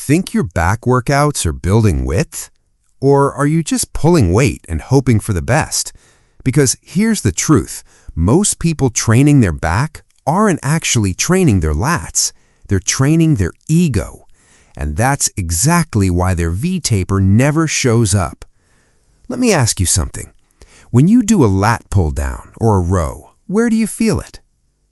Think your back workouts are building width? Or are you just pulling weight and hoping for the best? Because here's the truth. Most people training their back aren't actually training their lats. They're training their ego. And that's exactly why their V-taper never shows up. Let me ask you something. When you do a lat pull down or a row, where do you feel it?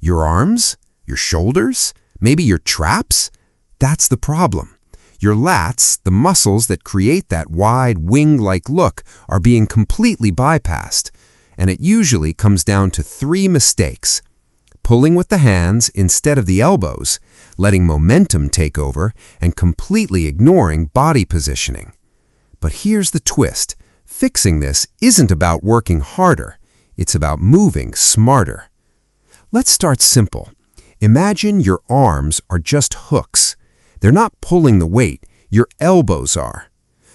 Your arms? Your shoulders? Maybe your traps? That's the problem. Your lats, the muscles that create that wide wing-like look, are being completely bypassed. And it usually comes down to 3 mistakes. Pulling with the hands instead of the elbows, letting momentum take over, and completely ignoring body positioning. But here's the twist. Fixing this isn't about working harder. It's about moving smarter. Let's start simple. Imagine your arms are just hooks. They're not pulling the weight, your elbows are.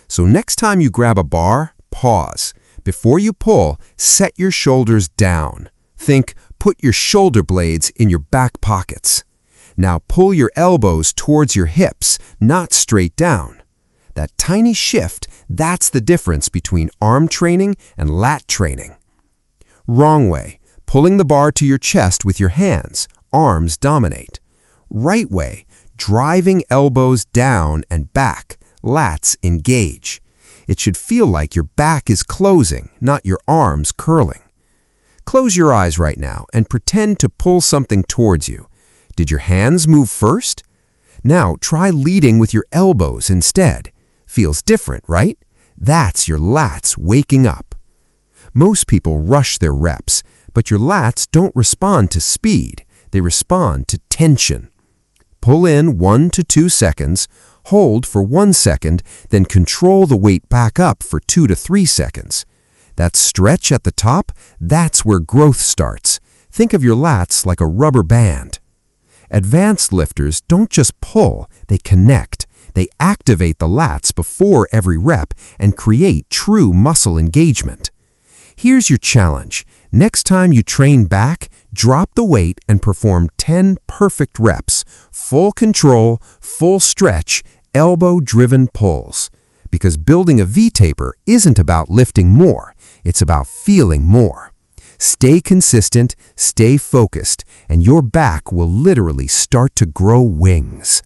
So next time you grab a bar, pause. Before you pull, set your shoulders down. Think, put your shoulder blades in your back pockets. Now pull your elbows towards your hips, not straight down. That tiny shift, that's the difference between arm training and lat training. Wrong way, pulling the bar to your chest with your hands, arms dominate. Right way, driving elbows down and back, lats engage. It should feel like your back is closing, not your arms curling. Close your eyes right now and pretend to pull something towards you. Did your hands move first? Now try leading with your elbows instead. Feels different, right? That's your lats waking up. Most people rush their reps, but your lats don't respond to speed. They respond to tension. Pull in 1 to 2 seconds, hold for 1 second, then control the weight back up for 2 to 3 seconds. That stretch at the top, that's where growth starts. Think of your lats like a rubber band. Advanced lifters don't just pull, they connect. They activate the lats before every rep and create true muscle engagement. Here's your challenge. Next time you train back, drop the weight and perform 10 perfect reps. Full control, full stretch, elbow-driven pulls. Because building a V-taper isn't about lifting more, it's about feeling more. Stay consistent, stay focused, and your back will literally start to grow wings.